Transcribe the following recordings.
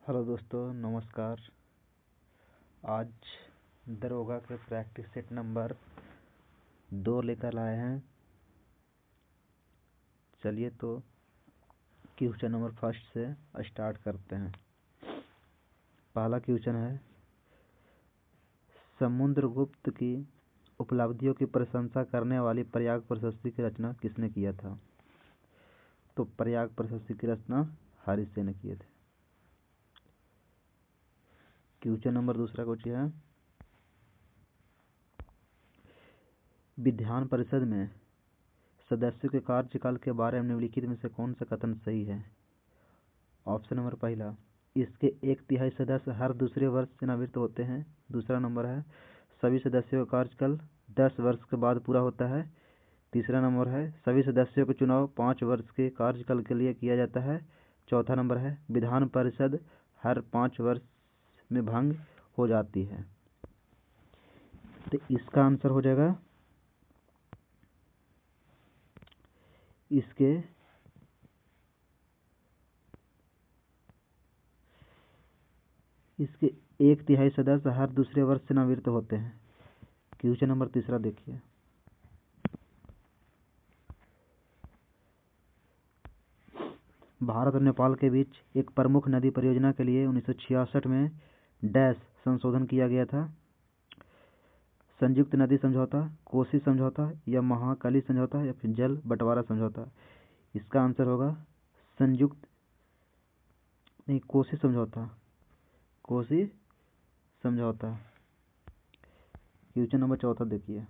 Hello दोस्तों, नमस्कार। आज दरोगा के प्रैक्टिस सेट नंबर 2 लेकर आए हैं। चलिए तो क्वेश्चन नंबर फर्स्ट से स्टार्ट करते हैं। पहला क्वेश्चन है, समुद्रगुप्त की उपलब्धियों की प्रशंसा करने वाली प्रयाग प्रशस्ति की रचना किसने किया था? तो प्रयाग प्रशस्ति की रचना हरिश्चंद्र ने किए थे। क्वेश्चन नंबर दूसरा क्वेश्चन है, विधान परिषद में सदस्यों के कार्यकाल के बारे में निम्नलिखित में से कौन सा कथन सही है? ऑप्शन नंबर पहला, इसके 1/3 सदस्य हर दूसरे वर्ष सेवानिवृत्त होते हैं। दूसरा नंबर है, सभी सदस्यों का कार्यकाल 10 वर्ष के बाद पूरा होता है। तीसरा नंबर है, सभी सदस्यों का चुनाव 5 वर्ष के कार्यकाल के लिए किया जाता है। चौथा नंबर है, विधान परिषद हर 5 वर्ष में भंग हो जाती है। तो इसका आंसर हो जाएगा इसके 1/3 सदस्य हर दूसरे वर्ष सेवानिवृत्त होते हैं। क्वेश्चन नंबर तीसरा देखिए, भारत और नेपाल के बीच एक प्रमुख नदी परियोजना के लिए 1966 में डैश संशोधन किया गया था। संयुक्त नदी समझौता, कोसी समझौता या महाकाली समझौता या फिर जल बंटवारा समझौता। इसका आंसर होगा कोसी समझौता। कोसी समझौता। क्वेश्चन नंबर चौथा देखिए,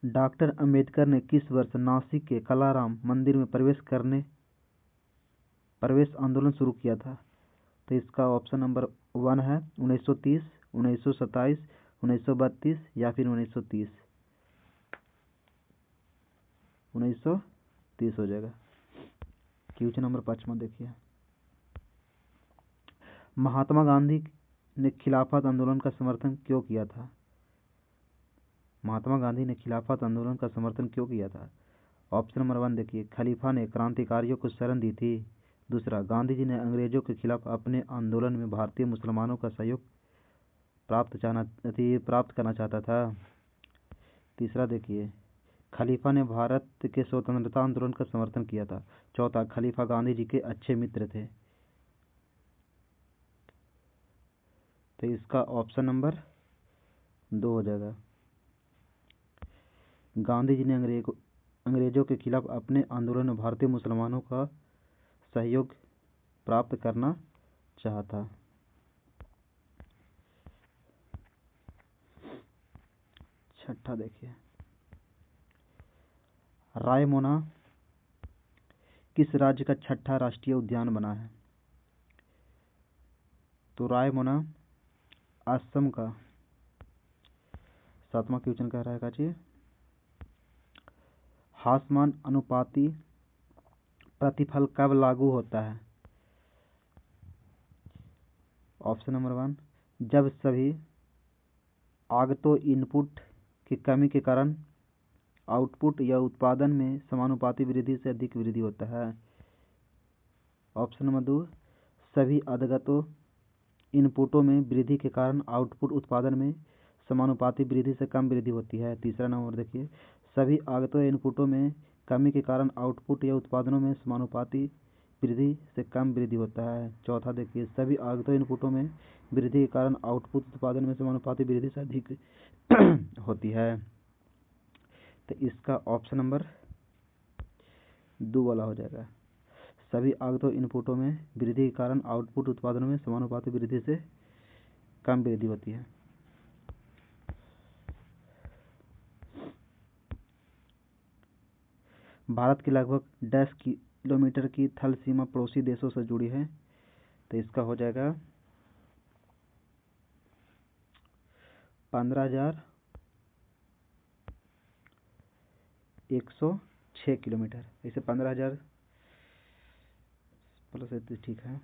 डॉक्टर अंबेडकर ने किस वर्ष नासिक के कलाराम मंदिर में प्रवेश आंदोलन शुरू किया था? तो इसका ऑप्शन नंबर 1 है 1930, 1927, 1932 या फिर 1930। 1930 हो जाएगा। क्वेश्चन नंबर 5 देखिए, महात्मा गांधी ने खिलाफत आंदोलन का समर्थन क्यों किया था? महात्मा गांधी ने खिलाफत आंदोलन का समर्थन क्यों किया था? ऑप्शन नंबर 1 देखिए, खलीफा ने क्रांतिकारियों को शरण दी थी। दूसरा, गांधी जी ने अंग्रेजों के खिलाफ अपने आंदोलन में भारतीय मुसलमानों का सहयोग प्राप्त करना चाहता था। तीसरा देखिए, खलीफा ने भारत के स्वतंत्रता आंदोलन का समर्थन किया था। चौथा, खलीफा गांधी जी के अच्छे मित्र थे। तो इसका ऑप्शन नंबर 2 हो जाएगा। गांधी जी ने अंग्रेजों के खिलाफ अपने आंदोलन में भारतीय मुसलमानों का सहयोग प्राप्त करना चाहता। छठा देखिए, रायमोना किस राज्य का छठा राष्ट्रीय उद्यान बना है? तो रायमोना असम का। 7वां क्वेश्चन कह रहा है काची, हासमान अनुपाती प्रतिफल कब लागू होता है? ऑप्शन नंबर 1, जब सभी आगतों इनपुट की कमी के कारण आउटपुट या उत्पादन में समानुपाती वृद्धि से अधिक वृद्धि होता है। ऑप्शन नंबर 2, सभी आगतों इनपुटों में वृद्धि के कारण आउटपुट उत्पादन में समानुपाती वृद्धि से कम वृद्धि होती है। तीसरा नंबर देखिए, सभी आगतों इनपुटों में कमी के कारण आउटपुट या उत्पादनों में समानुपाती वृद्धि से कम वृद्धि होता है। चौथा देखिए, सभी आगतों इनपुटों में वृद्धि के कारण आउटपुट उत्पादन में समानुपाती वृद्धि से अधिक होती है। तो इसका ऑप्शन नंबर 2 वाला हो जाएगा। सभी आगतों इनपुटों में वृद्धि के कारण आउटपुट उत्पादन में समानुपाती वृद्धि से कम वृद्धि होती है। भारत की लगभग 10 किलोमीटर की थल सीमा पड़ोसी देशों से जुड़ी है। तो इसका हो जाएगा 15,106 किलोमीटर। इसे 15,000 प्लस ठीक है।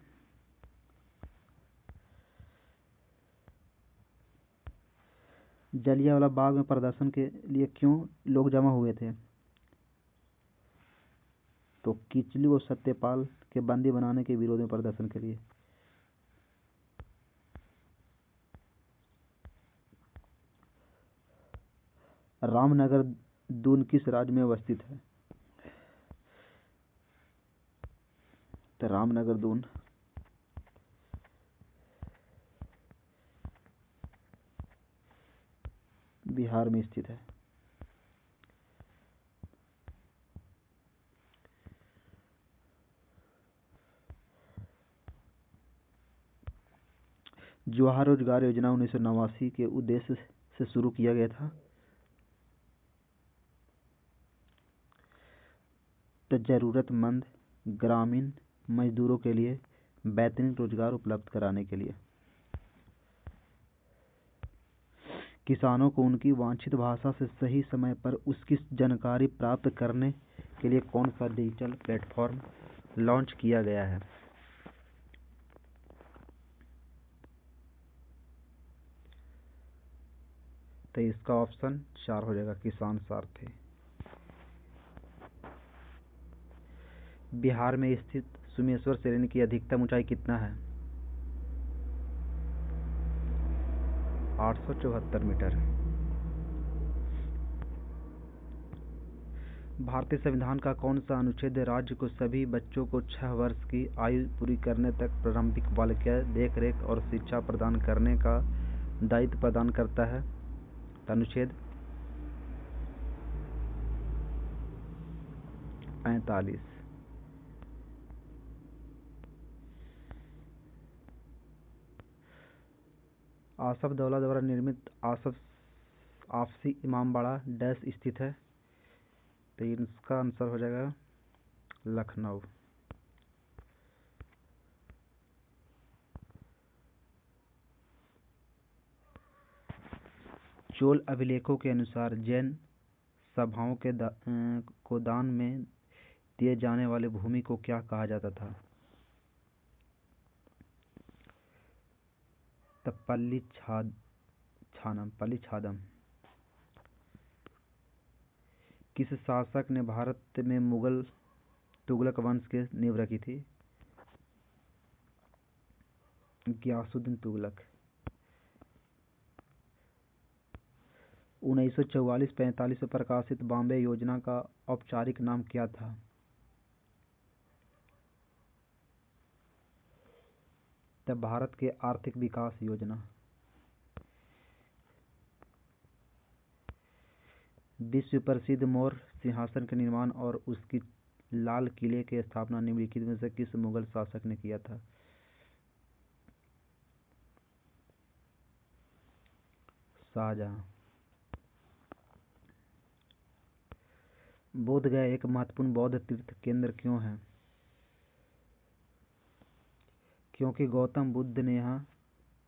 जलियांवाला बाग में प्रदर्शन के लिए क्यों लोग जमा हुए थे? तो किचलू और सत्यपाल के बंदी बनाने के विरोध में प्रदर्शन के लिए। रामनगर दून किस राज्य में अवस्थित है? तो रामनगर दून बिहार में स्थित है। जवाहर रोजगार योजना 1989 के उद्देश्य से शुरू किया गया था। तो जरूरतमंद ग्रामीण मजदूरों के लिए बेहतरीन रोजगार उपलब्ध कराने के लिए। किसानों को उनकी वांछित भाषा से सही समय पर उसकी जानकारी प्राप्त करने के लिए कौन सा डिजिटल प्लेटफॉर्म लॉन्च किया गया है? तो इसका ऑप्शन 4 हो जाएगा, किसान सारथी। बिहार में स्थित सोमेश्वर श्रेणी की अधिकतम ऊंचाई कितना है? 874 मीटर। भारतीय संविधान का कौन सा अनुच्छेद राज्य को सभी बच्चों को 6 वर्ष की आयु पूरी करने तक प्रारंभिक बालिका देखरेख और शिक्षा प्रदान करने का दायित्व प्रदान करता है? अनुच्छेद 45। आसफ दौला द्वारा निर्मित आपसी इमामबाड़ा डैश स्थित है? तो इसका आंसर हो जाएगा लखनऊ। चोल अभिलेखों के अनुसार जैन सभाओं के को दान में दिए जाने वाले भूमि को क्या कहा जाता था? तो पल्ली छादम। किस शासक ने भारत में मुगल तुगलक वंश की नींव रखी थी? गियासुद्दीन तुगलक। 1944-45 में प्रकाशित बॉम्बे योजना का औपचारिक नाम क्या था? तब भारत के आर्थिक विकास योजना। विश्व प्रसिद्ध मौर्य सिंहासन के निर्माण और उसकी लाल किले की स्थापना निम्नलिखित में से किस मुगल शासक ने किया था? शाहजहां। बोधगया एक महत्वपूर्ण बौद्ध तीर्थ केंद्र क्यों है? क्योंकि गौतम बुद्ध ने यहाँ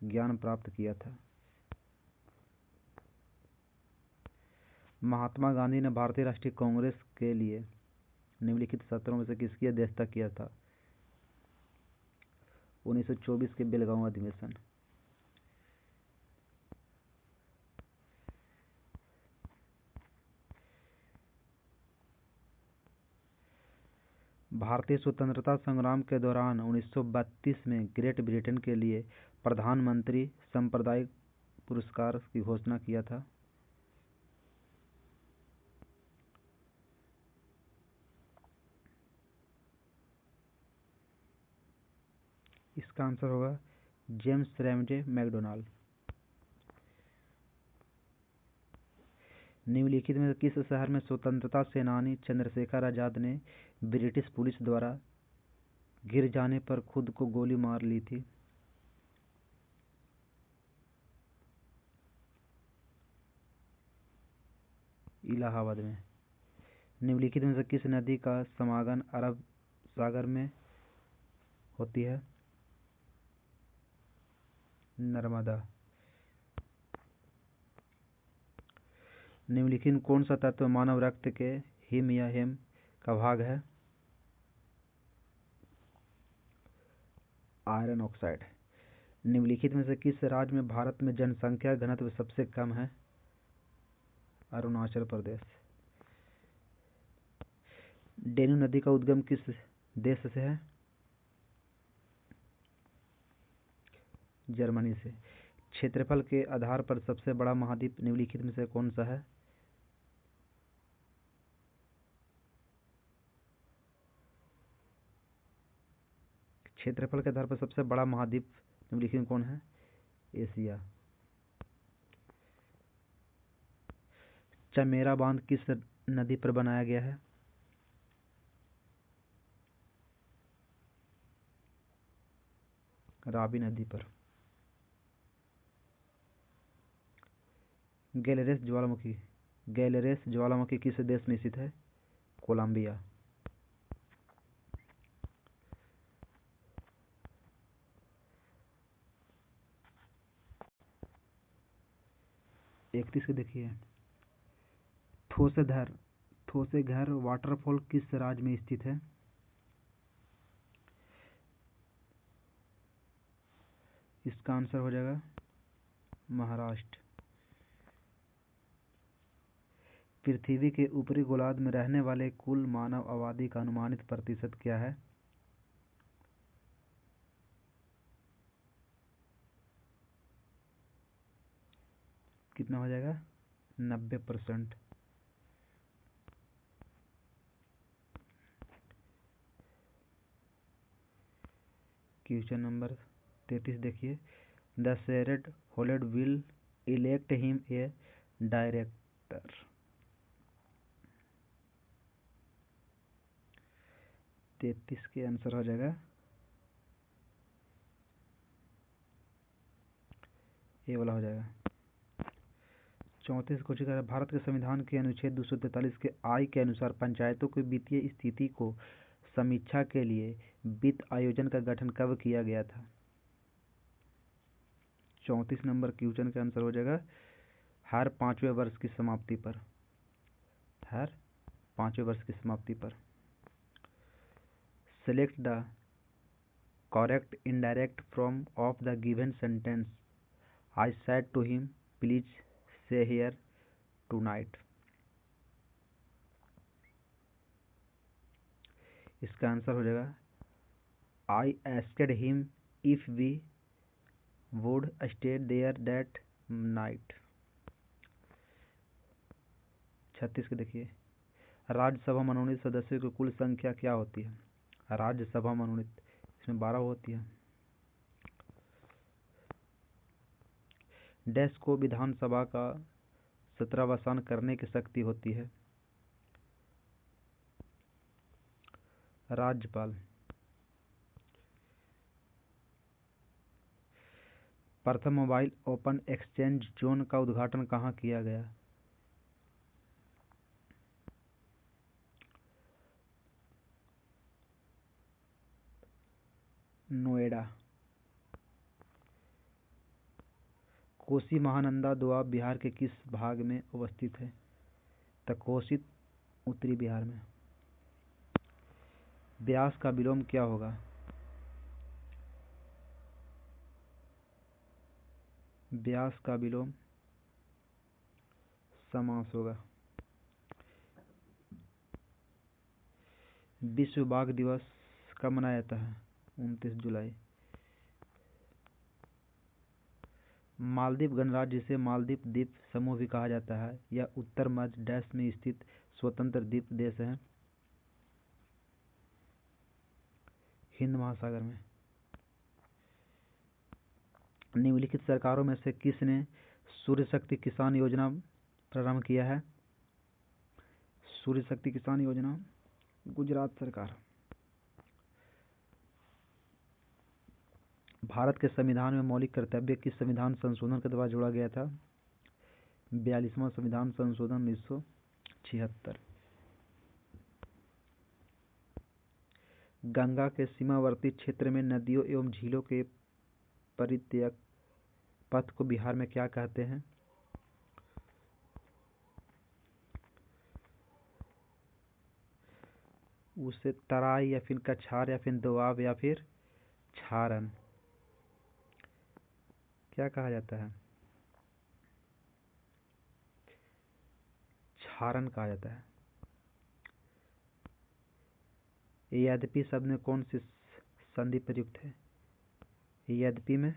ज्ञान प्राप्त किया था। महात्मा गांधी ने भारतीय राष्ट्रीय कांग्रेस के लिए निम्नलिखित सत्रों में से किसकी अध्यक्षता किया था? 1924 के बेलगांव अधिवेशन। भारतीय स्वतंत्रता संग्राम के दौरान 1932 में ग्रेट ब्रिटेन के लिए प्रधानमंत्री सांप्रदायिक पुरस्कार की घोषणा किया था? इसका आंसर होगा जेम्स रैमजे मैकडोनाल्ड। निम्नलिखित में किस शहर में स्वतंत्रता सेनानी चंद्रशेखर आजाद ने ब्रिटिश पुलिस द्वारा गिर जाने पर खुद को गोली मार ली थी? इलाहाबाद में। निम्नलिखित में से किस नदी का समागम अरब सागर में होती है? नर्मदा। निम्नलिखित कौन सा तत्व मानव रक्त के हिम या हेम का भाग है? Iron oxide. निम्नलिखित में से किस राज्य में भारत में जनसंख्या घनत्व सबसे कम है? अरुणाचल प्रदेश। डेन्यू नदी का उद्गम किस देश से है? जर्मनी से। क्षेत्रफल के आधार पर सबसे बड़ा महाद्वीप निम्नलिखित में से कौन सा है? क्षेत्रफल के आधार पर सबसे बड़ा महाद्वीप निम्नलिखित में कौन है? एशिया। चमेरा बांध किस नदी पर बनाया गया है? रावी नदी पर। गैलरेस ज्वालामुखी किस देश में स्थित है? कोलंबिया। 31 को देखिए। थोसेघर वाटरफॉल किस राज्य में स्थित है? इसका आंसर हो जाएगा महाराष्ट्र। पृथ्वी के ऊपरी गोलार्ध में रहने वाले कुल मानव आबादी का अनुमानित प्रतिशत क्या है? कितना हो जाएगा? 90%। क्वेश्चन नंबर 33 देखिए। The senate hold will elect him a director. 33 के आंसर हो जाएगा ये वाला हो जाएगा। 34 क्वेश्चन का भारत के संविधान के अनुच्छेद 243 के आई के अनुसार पंचायतों की वित्तीय स्थिति को समीक्षा के लिए वित्त आयोजन का गठन कब किया गया था? 34 नंबर क्वेश्चन का आंसर हो जाएगा हर 5वें वर्ष की समाप्ति पर। हर 5वें वर्ष की समाप्ति पर। Select the correct indirect form of the given sentence. I said to him, please stay here tonight. इसका आंसर हो जाएगा I asked him if we would stay there that night. 36 को देखिए। राज्यसभा मनोनीत सदस्यों की कुल संख्या क्या होती है? राज्यसभा मनोनीत इसमें 12 होती है। डैश को विधानसभा का सत्रावसान करने की शक्ति होती है? राज्यपाल। प्रथम मोबाइल ओपन एक्सचेंज जोन का उद्घाटन कहाँ किया गया? नोएडा। कोसी महानंदा दोआब बिहार के किस भाग में अवस्थित है? तकोसित उत्तरी बिहार में। व्यास का विलोम क्या होगा? व्यास का विलोम समास होगा। विश्व बाघ दिवस कब मनाया जाता है? 29 जुलाई। मालदीव गणराज्य जिसे मालदीव द्वीप समूह भी कहा जाता है यह उत्तर मध्य डैश में स्थित स्वतंत्र द्वीप देश है? हिंद महासागर में। निम्नलिखित सरकारों में से किसने सूर्य शक्ति किसान योजना प्रारंभ किया है? सूर्य शक्ति किसान योजना गुजरात सरकार। भारत के संविधान में मौलिक कर्तव्य किस संविधान संशोधन के द्वारा जोड़ा गया था? 42वां संविधान संशोधन 1976। गंगा के सीमावर्ती क्षेत्र में नदियों एवं झीलों के परित्यक्त पथ को बिहार में क्या कहते हैं? उसे तराई या फिर कछार या फिर दोआब या फिर क्षारन क्या कहा जाता है? क्षारन कहा जाता है। यद्यपि शब्द में कौन सी संधि प्रयुक्त है? यद्यपि में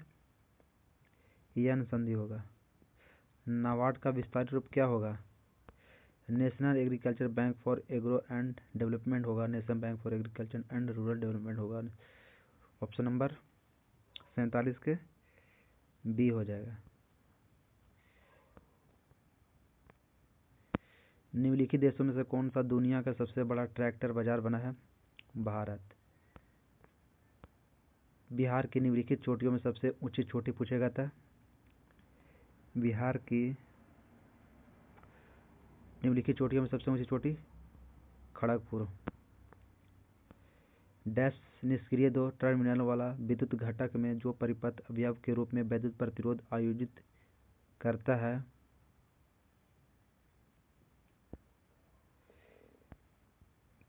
यन संधि होगा। नाबार्ड का विस्तारित रूप क्या होगा? National agriculture bank for agro and development होगा, national bank for agriculture and rural development होगा। ऑप्शन नंबर 47 के बी हो जाएगा। निम्नलिखित देशों में से कौन सा दुनिया का सबसे बड़ा ट्रैक्टर बाजार बना है? भारत। बिहार की निम्नलिखित चोटियों में सबसे ऊंची चोटी पूछेगा था। बिहार की निम्नलिखित चोटियों में सबसे ऊंची चोटी खड़गपुर। डैश निष्क्रिय 2 टर्मिनल वाला विद्युत घटक में जो परिपथ अवयव के रूप में विद्युत प्रतिरोध आयोजित करता है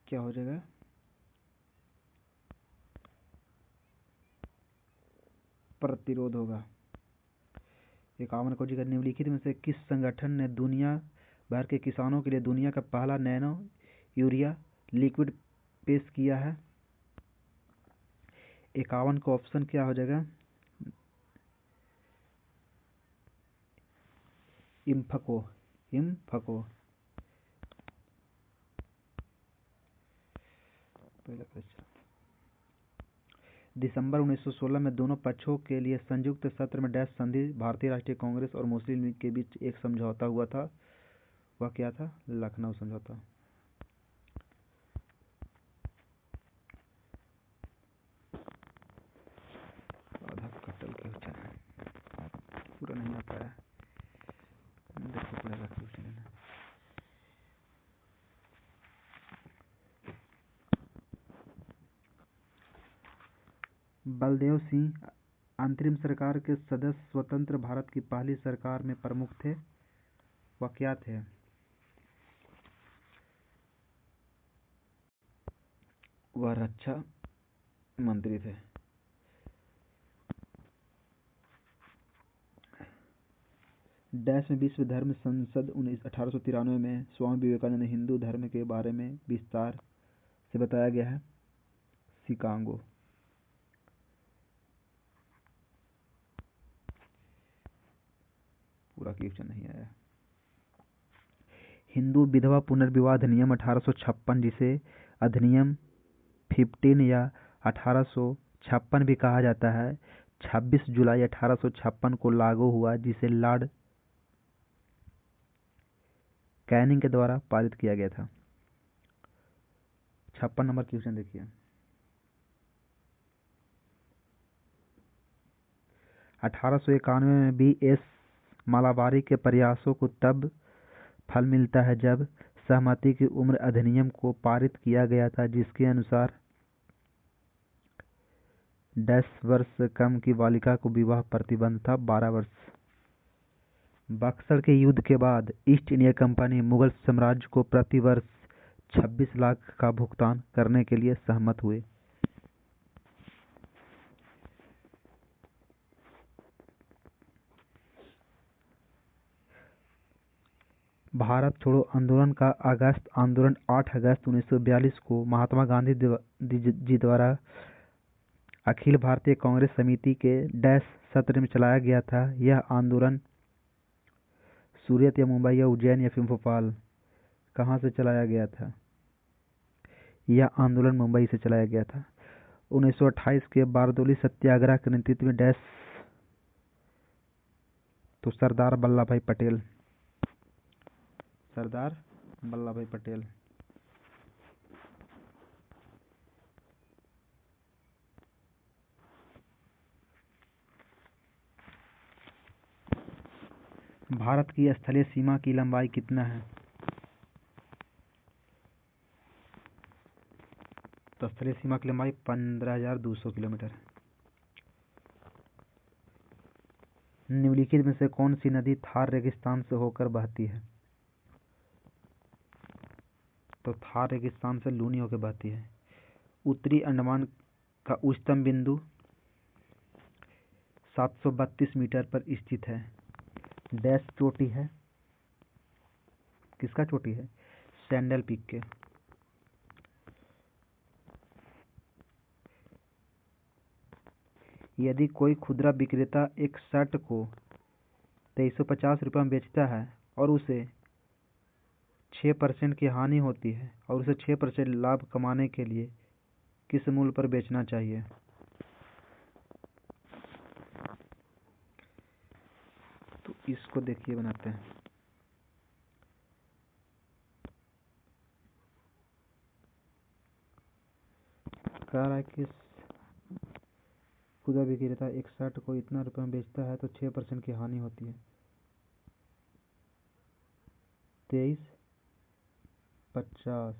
क्या हो जाएगा? प्रतिरोध होगा। 51 को जिक्र निम्नलिखित में से किस संगठन ने दुनिया भर के किसानों के लिए दुनिया का पहला नैनो यूरिया लिक्विड पेश किया है? 51 का ऑप्शन क्या हो जाएगा? इम्फको। पहला क्वेश्चन। दिसंबर 1916 में दोनों पक्षों के लिए संयुक्त सत्र में डैश संधि भारतीय राष्ट्रीय कांग्रेस और मुस्लिम लीग के बीच एक समझौता हुआ था। वह क्या था? लखनऊ समझौता। आधा कटल क्वेश्चन है, पूरा नहीं आता है। देखो पूरा क्वेश्चन है। बलदेव सिंह अंतरिम सरकार के सदस्य स्वतंत्र भारत की पहली सरकार में प्रमुख थे। वह क्या थे? वह रक्षा मंत्री थे। डैश में विश्व धर्म संसद 1893 में स्वामी विवेकानंद ने हिंदू धर्म के बारे में विस्तार से बताया गया है। शिकागो। पूरा क्वेश्चन नहीं आया। हिंदू विधवा पुनर्विवाह अधिनियम 1856 जिसे अधिनियम 15 या 1856 भी कहा जाता है 26 जुलाई 1856 को लागू हुआ, जिसे लॉर्ड कैनिंग के द्वारा पारित किया गया था। 56 नंबर क्वेश्चन देखिए। 1891 में B.S. मालाबारी के प्रयासों को तब फल मिलता है जब सहमति की उम्र अधिनियम को पारित किया गया था, जिसके अनुसार 10 वर्ष से कम की बालिका को विवाह प्रतिबंध था 12 वर्ष। बक्सर के युद्ध के बाद ईस्ट इंडिया कंपनी मुगल साम्राज्य को प्रति वर्ष 26 लाख का भुगतान करने के लिए सहमत हुए। भारत छोड़ो आंदोलन का अगस्त आंदोलन 8 अगस्त 1942 को महात्मा गांधी जी द्वारा अखिल भारतीय कांग्रेस समिति के डैश सत्र में चलाया गया था। यह आंदोलन सूरत या मुंबई या उज्जैन या फिर भोपाल कहाँ से चलाया गया था? यह आंदोलन मुंबई से चलाया गया था। 1928 के बारदोली सत्याग्रह के नेतृत्व में डैश तो सरदार वल्लभ भाई पटेल। सरदार वल्लभ भाई पटेल। भारत की स्थलीय सीमा की लंबाई कितना है? तो स्थलीय सीमा की लंबाई 15,200 किलोमीटर। निम्नलिखित में से कौन सी नदी थार रेगिस्तान से होकर बहती है? तो थार रेगिस्तान से लूनी होकर बहती है। उत्तरी अंडमान का उच्चतम बिंदु 732 मीटर पर स्थित है। डैश चोटी है। किसका चोटी है? सैंडल पीक के। यदि कोई खुदरा विक्रेता एक शर्ट को 2350 रुपये में बेचता है और उसे 6% की हानि होती है और उसे 6% लाभ कमाने के लिए किस मूल्य पर बेचना चाहिए? तो इसको देखिए बनाते हैं। कह रहा है कि खुदरा विक्रेता एक शर्ट को इतना रुपये में बेचता है तो 6% की हानि होती है। 2350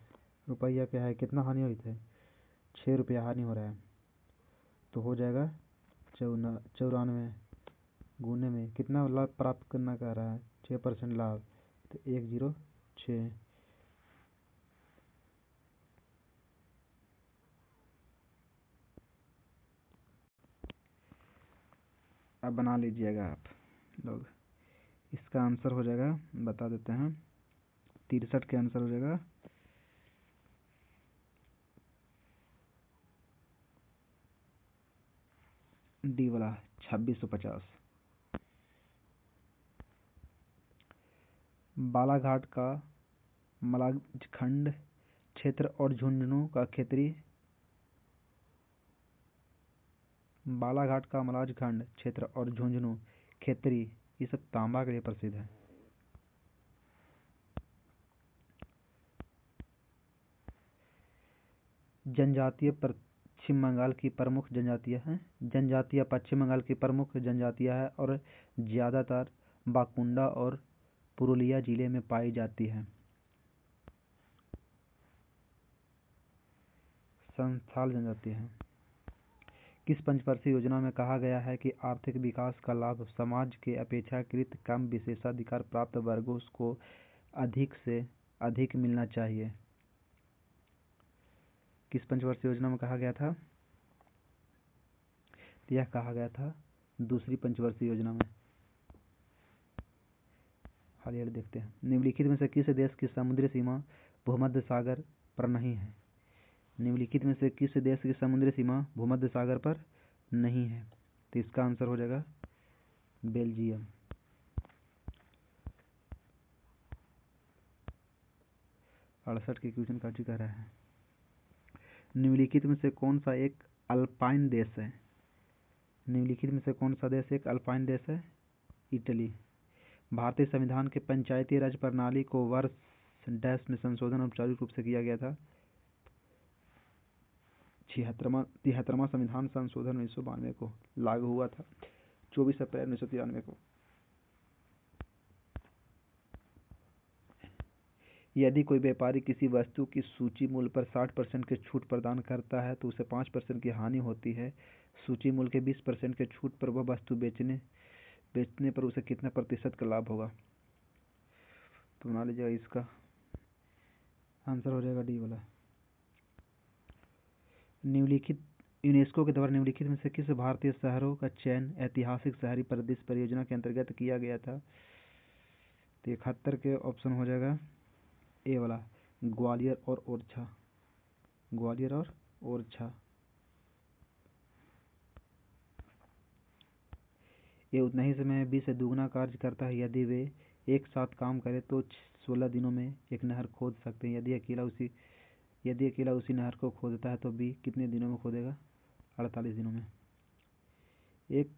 रुपया क्या है, कितना हानि हुई है? 6 रुपया हानि हो रहा है। तो हो जाएगा 94 गुने में कितना लाभ प्राप्त करना कह रहा है? 6% लाभ, तो 106। अब बना लीजिएगा आप लोग। इसका आंसर हो जाएगा, बता देते हैं, 63 के आंसर हो जाएगा डी वाला 2650। बालाघाट का मलाजखंड क्षेत्र और झुंझुनू का खेतरी बालाघाट का मलाजखंड क्षेत्र और झुंझुनू खेतरी ये सब तांबा के लिए प्रसिद्ध है। जनजातीय पश्चिम बंगाल की प्रमुख जनजातियां हैं। जनजातियां पश्चिम बंगाल की प्रमुख जनजातियां हैं और ज़्यादातर बांकुड़ा और पुरुलिया जिले में पाई जाती हैं। संथाल जनजाति है। किस पंचवर्षीय योजना में कहा गया है कि आर्थिक विकास का लाभ समाज के अपेक्षाकृत कम विशेषाधिकार प्राप्त वर्गों को अधिक से अधिक मिलना चाहिए? किस पंचवर्षीय योजना में कहा गया था? यह कहा गया था दूसरी पंचवर्षीय योजना में। हालिया देखते हैं। निम्नलिखित में से किस देश की समुद्री सीमा भूमध्य सागर पर नहीं है? निम्नलिखित में से किस देश की समुद्री सीमा भूमध्य सागर पर नहीं है? तो इसका आंसर हो जाएगा बेल्जियम। अड़सठ की क्वेश्चन का कह रहा है, निम्नलिखित में से कौन सा एक अल्पाइन देश है? निम्नलिखित में से कौन सा देश एक अल्पाइन देश है? इटली। भारतीय संविधान के पंचायती राज प्रणाली को वर्ष डैश में संशोधन औपचारिक रूप से किया गया था? 73वां संविधान संशोधन 1992 को लागू हुआ था, 24 अप्रैल 1993 को। यदि कोई व्यापारी किसी वस्तु की सूची मूल्य पर 60% की छूट प्रदान करता है तो उसे 5% की हानि होती है। सूची मूल्य के 20% के छूट पर वह वस्तु बेचने पर उसे कितना प्रतिशत का लाभ होगा? तो बना लीजिएगा, इसका आंसर हो जाएगा डी वाला। निम्नलिखित यूनेस्को के द्वारा निम्नलिखित में से किस भारतीय शहरों का चयन ऐतिहासिक शहरी परिदृश्य परियोजना के अंतर्गत किया गया था? तो 71 के ऑप्शन हो जाएगा ए वाला, ग्वालियर और ओरछा। ग्वालियर और ओरछा। ये उतना ही समय 20 से दुगना कार्य करता है। यदि वे एक साथ काम करें तो 16 दिनों में एक नहर खोद सकते हैं। यदि अकेला उसी नहर को खोदता है तो बी कितने दिनों में खोदेगा? 48 दिनों में। एक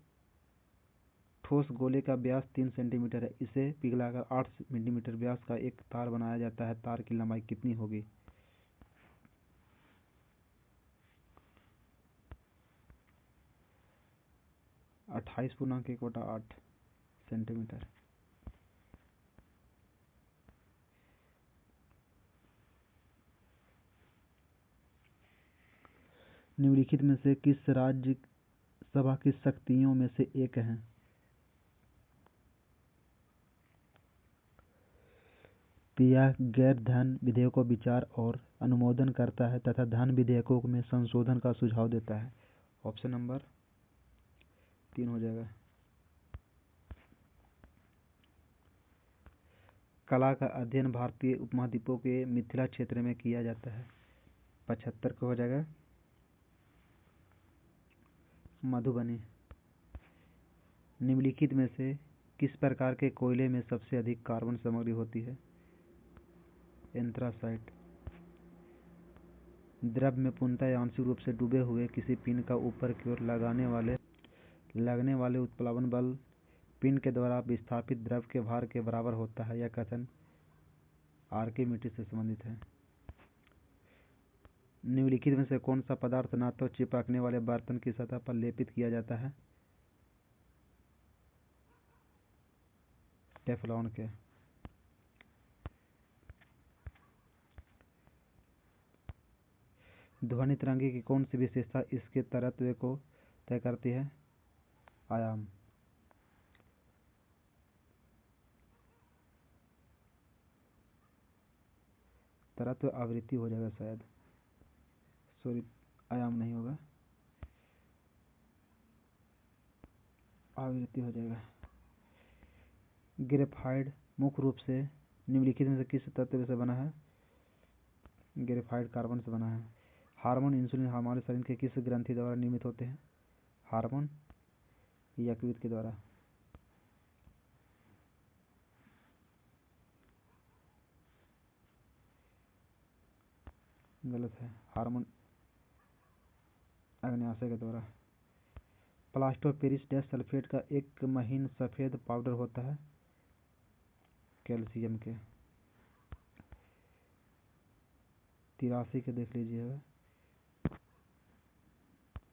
ठोस गोले का व्यास 3 सेंटीमीटर है। इसे पिघलाकर 8 मिलीमीटर व्यास का एक तार बनाया जाता है। तार की लंबाई कितनी होगी? 28.1/8 सेंटीमीटर। निम्नलिखित में से किस राज्य सभा की शक्तियों में से एक है? यह गैर धन विधेयकों विचार और अनुमोदन करता है तथा धन विधेयकों में संशोधन का सुझाव देता है। ऑप्शन नंबर 3 हो जाएगा। कला का अध्ययन भारतीय उपमहाद्वीपों के मिथिला क्षेत्र में किया जाता है। 75 का हो जाएगा मधुबनी। निम्नलिखित में से किस प्रकार के कोयले में सबसे अधिक कार्बन सामग्री होती है? एंथ्रासाइट। द्रव में पूर्णतः या आंशिक रूप से डूबे हुए किसी पिंड का ऊपर की ओर लगने वाले उत्प्लावन बल पिंड के द्वारा विस्थापित द्रव के भार के बराबर होता है। यह कथन आर्किमिडीज से संबंधित है। निम्नलिखित में से कौन सा पदार्थ न तो चिपकने वाले बर्तन की सतह पर लेपित किया जाता है? टेफ्लॉन के। ध्वनि तरंगे की कौन सी विशेषता इसके तरत्व को तय करती है? आयाम। तरत्व आवृत्ति हो जाएगा शायद, सॉरी आयाम नहीं होगा, आवृत्ति हो जाएगा। ग्रेफाइट मुख्य रूप से निम्नलिखित में से किस तत्व से बना है? ग्रेफाइट कार्बन से बना है। हार्मोन इंसुलिन हमारे शरीर के किस ग्रंथि द्वारा निर्मित होते हैं? हार्मोन यकृत के द्वारा। गलत है, हार्मोन अग्न्याशय के द्वारा। Plaster of Paris dash sulphate का एक महीन सफेद पाउडर होता है? कैल्शियम के। 83 के देख लीजिएगा,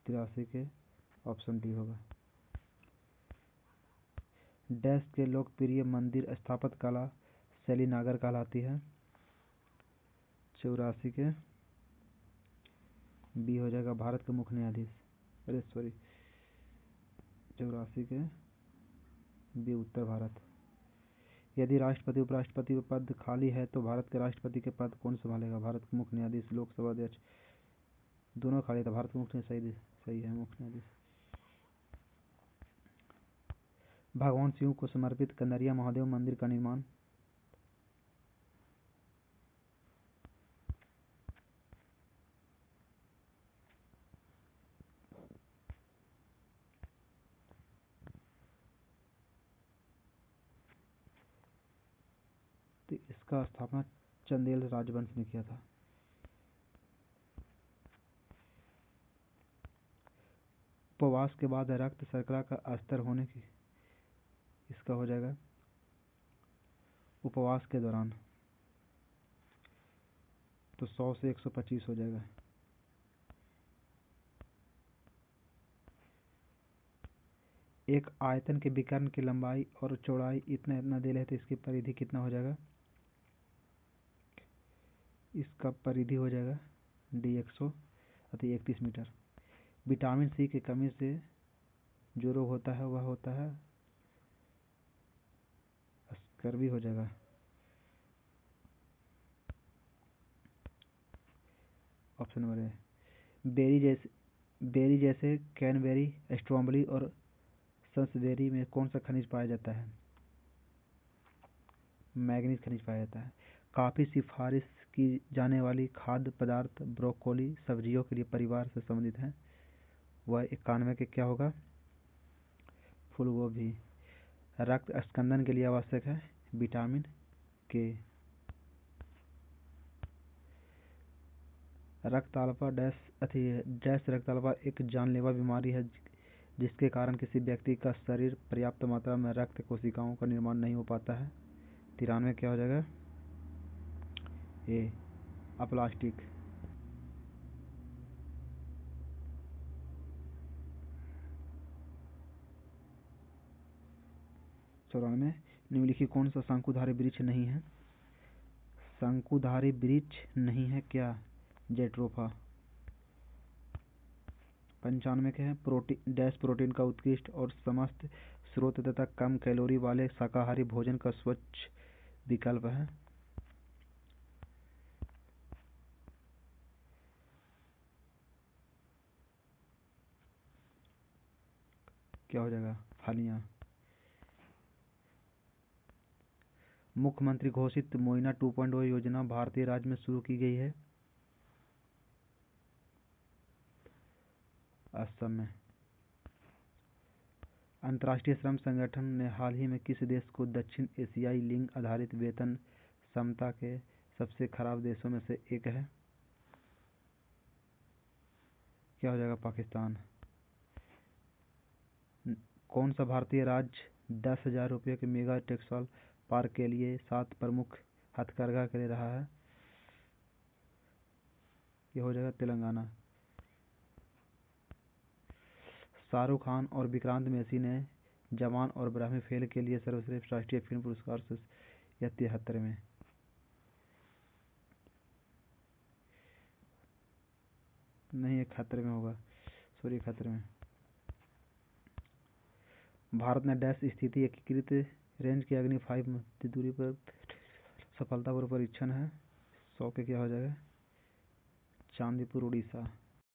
83 के ऑप्शन डी होगा। डैश के लोकप्रिय मंदिर स्थापत्य कला शैली नागर कहलाती है? 84 के बी हो जाएगा, भारत के मुख्य न्यायाधीश। अरे सॉरी, 84 के बी उत्तर भारत। यदि राष्ट्रपति उपराष्ट्रपति पद खाली है तो भारत के राष्ट्रपति के पद कौन संभालेगा? भारत के मुख्य न्यायाधीश। लोकसभा अध्यक्ष दोनों खाली था, भारत के मुख्य सही है मुख्य न्यायाधीश। भगवान शिव को समर्पित कनरिया महादेव मंदिर का निर्माण? तो इसका स्थापना चंदेल राजवंश ने किया था। उपवास के बाद रक्त शर्करा का स्तर होने की, इसका हो जाएगा उपवास के दौरान, तो 100 से 125 हो जाएगा। एक आयतन के विकर्ण की लंबाई और चौड़ाई इतना दे रहे तो इसकी परिधि कितना हो जाएगा? इसका परिधि हो जाएगा डी 131 मीटर। विटामिन सी की कमी से जो रोग होता है वह होता है स्कर्वी हो जाएगा। Option number A. बेरी जैसे कैनबेरी, स्ट्रॉबेरी और ससबेरी में कौन सा खनिज पाया जाता है? मैग्नीज खनिज पाया जाता है। काफी सिफारिश की जाने वाली खाद्य पदार्थ ब्रोकोली सब्जियों के लिए परिवार से संबंधित है? वह 91 के क्या होगा? फूलगोभी। रक्त स्कंदन के लिए आवश्यक है विटामिन के। रक्ताल्पा डैश रक्ताल्पा एक जानलेवा बीमारी है जिसके कारण किसी व्यक्ति का शरीर पर्याप्त मात्रा में रक्त कोशिकाओं का निर्माण नहीं हो पाता है। 93 क्या हो जाएगा? ए अप्लास्टिक। 94 निम्नलिखित कौन सा शंकुधारी वृक्ष नहीं है? शंकुधारी वृक्ष नहीं है क्या? जेट्रोफा। 95 के हैं प्रोटीन डैश प्रोटीन का उत्कृष्ट और समस्त स्रोत तथा कम कैलोरी वाले शाकाहारी भोजन का स्वच्छ विकल्प है? क्या हो जाएगा? फलियां। मुख्यमंत्री घोषित मोइना 2.0 योजना भारतीय राज्य में शुरू की गई है? असम में। अंतर्राष्ट्रीय श्रम संगठन ने हाल ही में किस देश को दक्षिण एशियाई लिंग आधारित वेतन समता के सबसे खराब देशों में से एक है? क्या हो जाएगा? पाकिस्तान। कौन सा भारतीय राज्य 10,000 रुपये के मेगा टेक्सटाइल पार्क के लिए 7 प्रमुख हथकरघा ले रहा है? ये हो जाएगा तेलंगाना। शाहरुख खान और विक्रांत मैसी ने जवान और ब्राह्मी फेल के लिए सर्वश्रेष्ठ राष्ट्रीय फिल्म पुरस्कार से या 73 में? नहीं, 71 में होगा। सॉरी, 71 में। भारत ने डैश स्थिति एकीकृत रेंज के अग्नि 5 मध्य दूरी पर सफलतापूर्वक परीक्षण है। 100 पे क्या हो जाएगा? चांदीपुर, उड़ीसा।